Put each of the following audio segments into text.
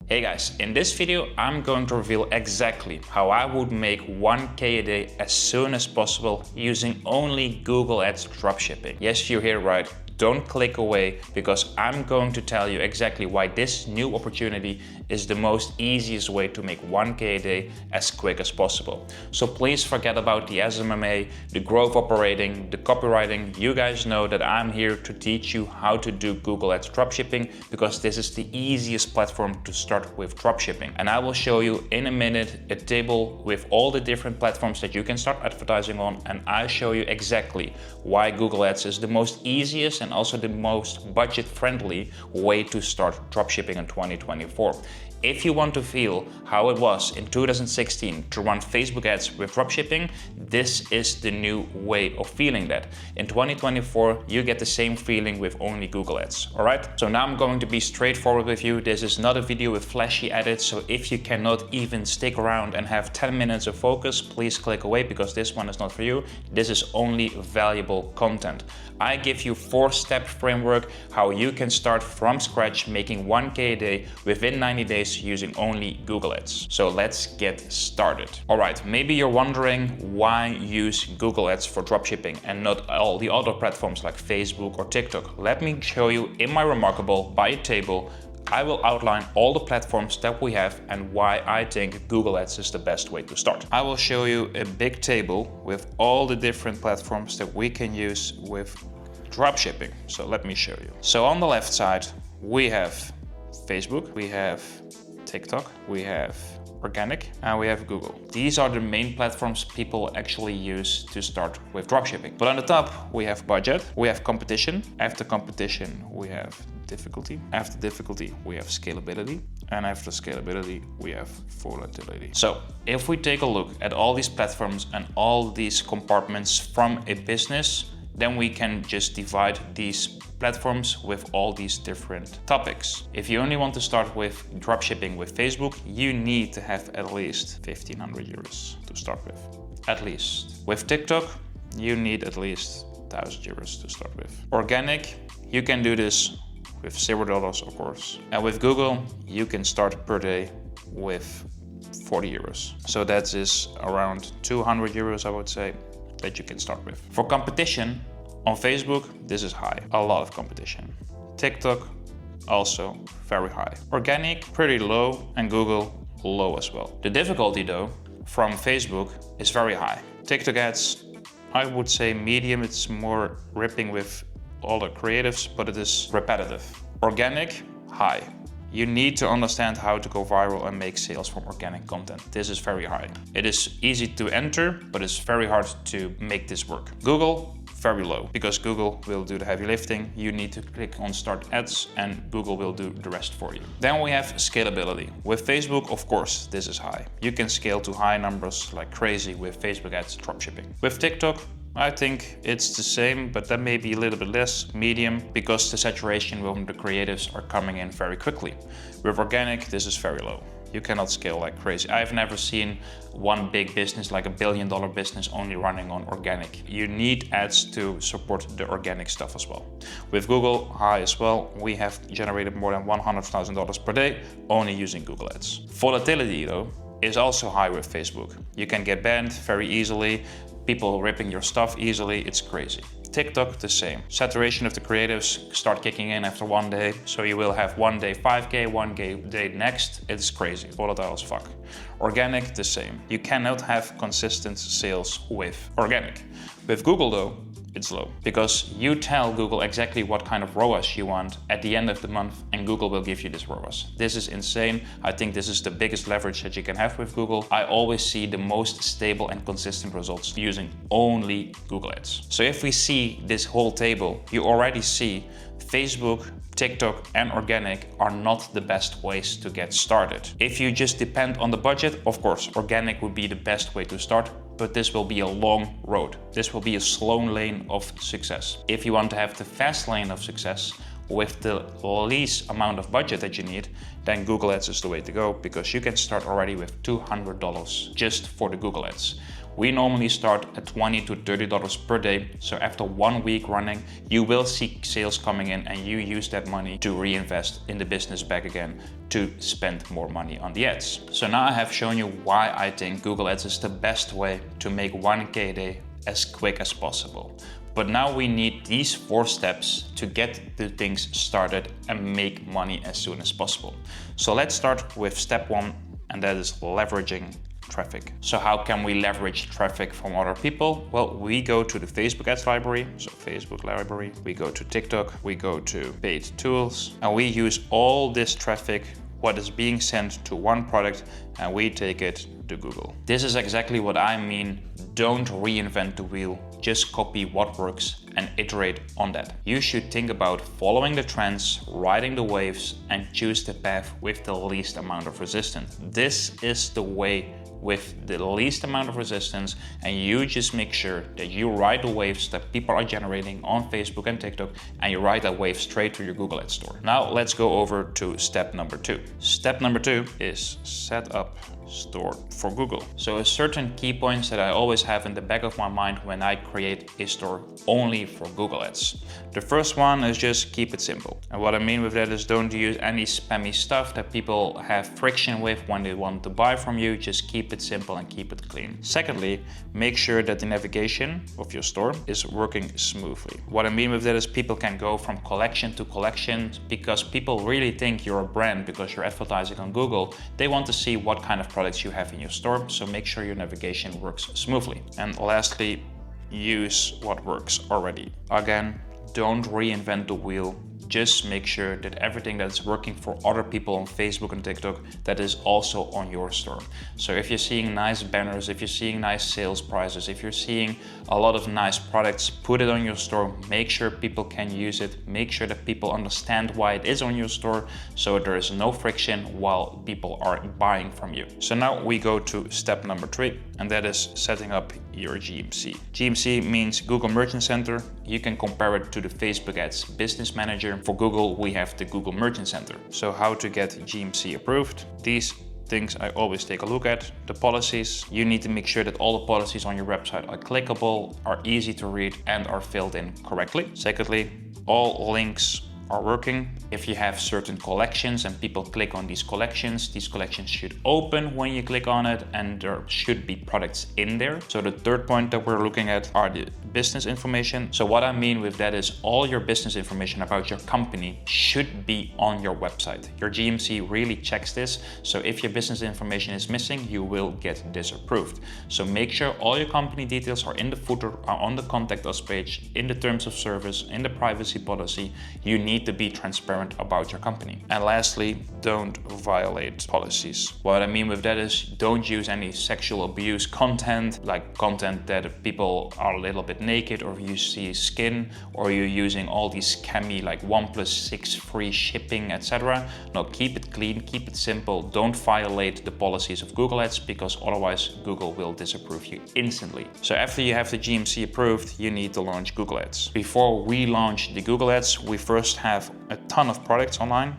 Hey guys, in this video I'm going to reveal exactly how I would make 1K a day as soon as possible using only Google Ads dropshipping. Yes, you hear right. Don't click away because I'm going to tell you exactly why this new opportunity is the most easiest way to make 1K a day as quick as possible. So please forget about the SMMA, the growth operating, the copywriting. You guys know that I'm here to teach you how to do Google Ads dropshipping because this is the easiest platform to start with dropshipping. And I will show you in a minute a table with all the different platforms that you can start advertising on, and I'll show you exactly why Google Ads is the most easiest and also the most budget-friendly way to start dropshipping in 2024. If you want to feel how it was in 2016 to run Facebook ads with dropshipping, this is the new way of feeling that. In 2024, you get the same feeling with only Google Ads, all right? So now I'm going to be straightforward with you. This is not a video with flashy edits, so if you cannot even stick around and have 10 minutes of focus, please click away because this one is not for you. This is only valuable content. I give you 4-step framework how you can start from scratch making 1K a day within 90 days using only Google Ads. So let's get started. All right, maybe you're wondering why use Google Ads for dropshipping and not all the other platforms like Facebook or TikTok. Let me show you in my Remarkable by table. I will outline all the platforms that we have and why I think Google Ads is the best way to start. I will show you a big table with all the different platforms that we can use with dropshipping. So let me show you. So on the left side, we have Facebook, we have TikTok, we have organic, and we have Google. These are the main platforms people actually use to start with dropshipping. But on the top, we have budget, we have competition. After competition, we have difficulty. After difficulty, we have scalability. And after scalability, we have volatility. So if we take a look at all these platforms and all these compartments from a business, then we can just divide these platforms with all these different topics. If you only want to start with dropshipping with Facebook, you need to have at least 1,500 euros to start with, at least. With TikTok, you need at least 1,000 euros to start with. Organic, you can do this with $0, of course. And with Google, you can start per day with 40 euros. So that is around 200 euros, I would say, that you can start with. For competition, on Facebook, this is high, a lot of competition. TikTok, also very high. Organic, pretty low, and Google, low as well. The difficulty though, from Facebook is very high. TikTok ads, I would say medium, it's more ripping with all the creatives, but it is repetitive. Organic, high. You need to understand how to go viral and make sales from organic content. This is very high. It is easy to enter, but it's very hard to make this work. Google, very low, because Google will do the heavy lifting. You need to click on start ads and Google will do the rest for you. Then we have scalability. With Facebook, of course, this is high. You can scale to high numbers like crazy with Facebook ads dropshipping. With TikTok, I think it's the same, but that may be a little bit less, medium, because the saturation from the creatives are coming in very quickly. With organic, this is very low. You cannot scale like crazy. I've never seen one big business, like $1 billion business, only running on organic. You need ads to support the organic stuff as well. With Google, high as well. We have generated more than $100,000 per day only using Google Ads. Volatility though is also high with Facebook. You can get banned very easily. People ripping your stuff easily, it's crazy. TikTok, the same. Saturation of the creatives start kicking in after one day. So you will have one day 5K, one day next. It's crazy, volatile as fuck. Organic, the same. You cannot have consistent sales with organic. With Google though, it's low because you tell Google exactly what kind of ROAS you want at the end of the month and Google will give you this ROAS. This is insane. I think this is the biggest leverage that you can have with Google. I always see the most stable and consistent results using only Google Ads. So if we see this whole table, you already see Facebook, TikTok and organic are not the best ways to get started. If you just depend on the budget, of course, organic would be the best way to start, but this will be a long road. This will be a slow lane of success. If you want to have the fast lane of success with the least amount of budget that you need, then Google Ads is the way to go because you can start already with $200 just for the Google Ads. We normally start at $20 to $30 per day. So after 1 week running, you will see sales coming in and you use that money to reinvest in the business back again to spend more money on the ads. So now I have shown you why I think Google Ads is the best way to make 1K a day as quick as possible. But now we need these 4 steps to get the things started and make money as soon as possible. So let's start with step 1, and that is leveraging traffic. So how can we leverage traffic from other people? Well, we go to the Facebook ads library, so Facebook library, we go to TikTok, we go to paid tools, and we use all this traffic, what is being sent to one product, and we take it to Google. This is exactly what I mean. Don't reinvent the wheel, just copy what works and iterate on that. You should think about following the trends, riding the waves, and choose the path with the least amount of resistance. This is the way with the least amount of resistance, and you just make sure that you ride the waves that people are generating on Facebook and TikTok, and you ride that wave straight to your Google Ads store. Now let's go over to step number 2. Step number 2 is set up store for Google. So certain key points that I always have in the back of my mind when I create a store only for Google Ads. The first one is just keep it simple. And what I mean with that is don't use any spammy stuff that people have friction with when they want to buy from you. Just keep it simple and keep it clean. Secondly, make sure that the navigation of your store is working smoothly. What I mean with that is people can go from collection to collection because people really think you're a brand because you're advertising on Google. They want to see what kind of products you have in your store, so make sure your navigation works smoothly. And lastly, use what works already. Again, don't reinvent the wheel. Just make sure that everything that's working for other people on Facebook and TikTok, that is also on your store. So if you're seeing nice banners, if you're seeing nice sales prices, if you're seeing a lot of nice products, put it on your store. Make sure people can use it. Make sure that people understand why it is on your store, so there is no friction while people are buying from you. So now we go to step number 3, and that is setting up your GMC. GMC means Google Merchant Center. You can compare it to the Facebook Ads Business Manager. For Google, we have the Google Merchant Center. So how to get GMC approved? These things I always take a look at. The policies, you need to make sure that all the policies on your website are clickable, are easy to read, and are filled in correctly. Secondly, all links are working. If you have certain collections and people click on these collections should open when you click on it, and there should be products in there. So the third point that we're looking at are the business information. So what I mean with that is all your business information about your company should be on your website. Your GMC really checks this. So if your business information is missing, you will get disapproved. So make sure all your company details are in the footer, are on the contact us page, in the terms of service, in the privacy policy. You need to be transparent about your company. And lastly, don't violate policies. What I mean with that is don't use any sexual abuse content, like content that people are a little bit naked, or you see skin, or you're using all these scammy like 1+6 free shipping, etc. No, keep it clean, keep it simple. Don't violate the policies of Google Ads, because otherwise Google will disapprove you instantly. So after you have the GMC approved, you need to launch Google Ads. Before we launch the Google Ads, we first have a ton of products online.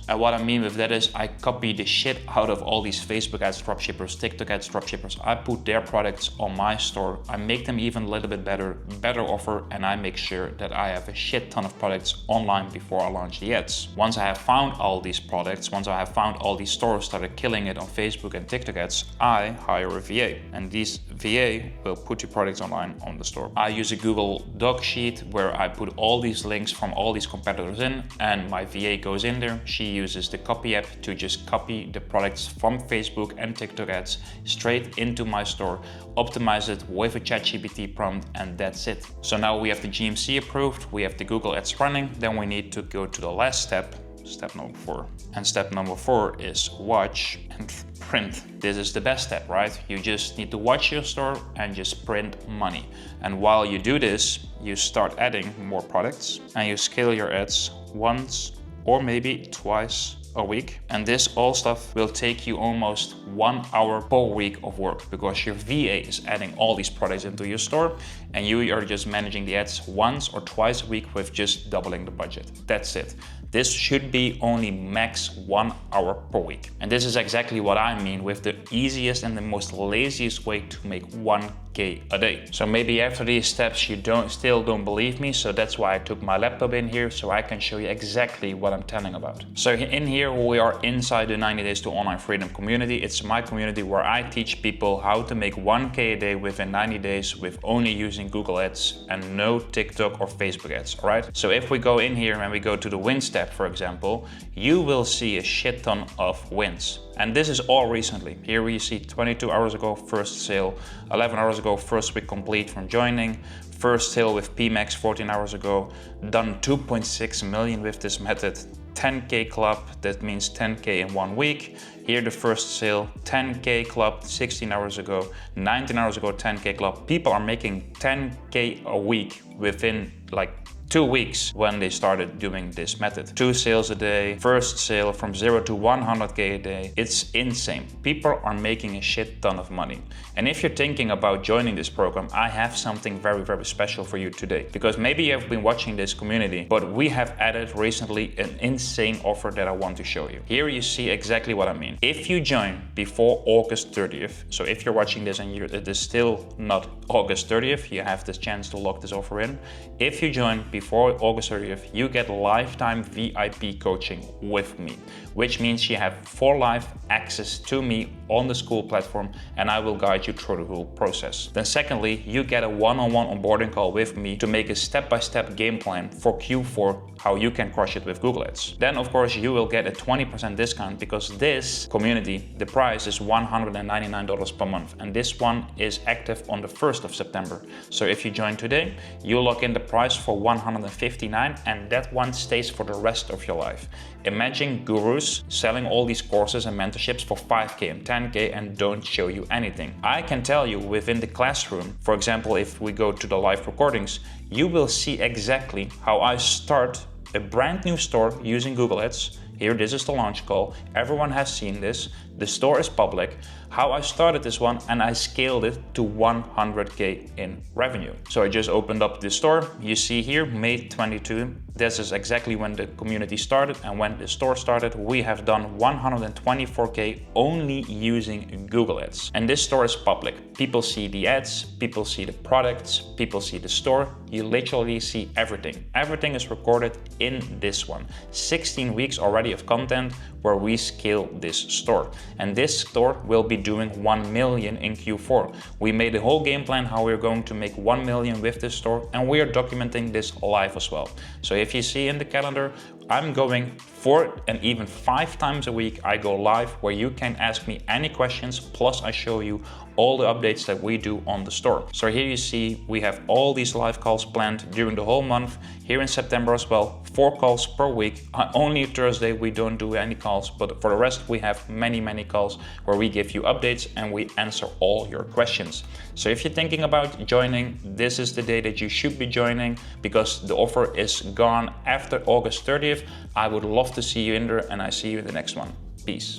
And what I mean with that is I copy the shit out of all these Facebook ads dropshippers, TikTok ads dropshippers. I put their products on my store. I make them even a little bit better offer, and I make sure that I have a shit ton of products online before I launch the ads. Once I have found all these products, once I have found all these stores that are killing it on Facebook and TikTok ads, I hire a VA, and this VA will put your products online on the store. I use a Google Doc sheet where I put all these links from all these competitors in, and my VA goes in there. She uses the copy app to just copy the products from Facebook and TikTok ads straight into my store, optimize it with a ChatGPT prompt, and that's it. So now we have the GMC approved, we have the Google Ads running, then we need to go to the last step, step number 4. And step number 4 is watch and print. This is the best step, right? You just need to watch your store and just print money. And while you do this, you start adding more products and you scale your ads once or maybe twice a week. And this all stuff will take you almost 1 hour per week of work, because your VA is adding all these products into your store and you are just managing the ads once or twice a week with just doubling the budget. That's it. This should be only max 1 hour per week. And this is exactly what I mean with the easiest and the most laziest way to make 1K a day. So maybe after these steps you still don't believe me, so that's why I took my laptop in here so I can show you exactly what I'm telling about. So in here we are inside the 90 Days to Online Freedom community. It's my community where I teach people how to make 1K a day within 90 days with only using Google Ads and no TikTok or Facebook ads, all right? So if we go in here and we go to the wins tab, for example, you will see a shit ton of wins. And this is all recently. Here we see 22 hours ago, first sale, 11 hours ago, first week complete from joining, first sale with PMAX 14 hours ago, done 2.6 million with this method, 10K club, that means 10K in 1 week. Here the first sale, 10K club 16 hours ago, 19 hours ago, 10K club. People are making 10K a week within like 2 weeks when they started doing this method. 2 sales a day, first sale from 0 to 100K a day. It's insane. People are making a shit ton of money. And if you're thinking about joining this program, I have something very, very special for you today. Because maybe you have been watching this community, but we have added recently an insane offer that I want to show you. Here you see exactly what I mean. If you join before August 30th, so if you're watching this and it is still not August 30th, you have this chance to lock this offer in. If you join before August 30th, you get lifetime VIP coaching with me, which means you have for life access to me on the school platform, and I will guide you through the whole process. Then secondly, you get a one-on-one onboarding call with me to make a step-by-step game plan for Q4, how you can crush it with Google Ads. Then of course you will get a 20% discount, because this community, the price is $199 per month, and this one is active on the 1st of September. So if you join today, you lock in the price for $159, and that one stays for the rest of your life. Imagine gurus selling all these courses and mentorships for 5K and 10K and don't show you anything. I can tell you within the classroom, for example, if we go to the live recordings, you will see exactly how I start a brand new store using Google Ads. Here, this is the launch call. Everyone has seen this. The store is public. How I started this one, and I scaled it to 100K in revenue. So I just opened up the store. You see here, May 22. This is exactly when the community started, and when the store started, we have done 124K only using Google Ads. And this store is public. People see the ads, people see the products, people see the store. You literally see everything. Everything is recorded in this one. 16 weeks already of content where we scale this store. And this store will be doing 1 million in Q4. We made a whole game plan how we're going to make 1 million with this store, and we are documenting this live as well. So if you see in the calendar, I'm going 4 and even 5 times a week. I go live where you can ask me any questions, plus I show you all the updates that we do on the store. So here you see we have all these live calls planned during the whole month. Here in September as well, 4 calls per week. Only Thursday we don't do any calls, but for the rest we have many calls where we give you updates and we answer all your questions. So if you're thinking about joining, this is the day that you should be joining, because the offer is gone after August 30th. I would love to see you in there, and I see you in the next one. Peace.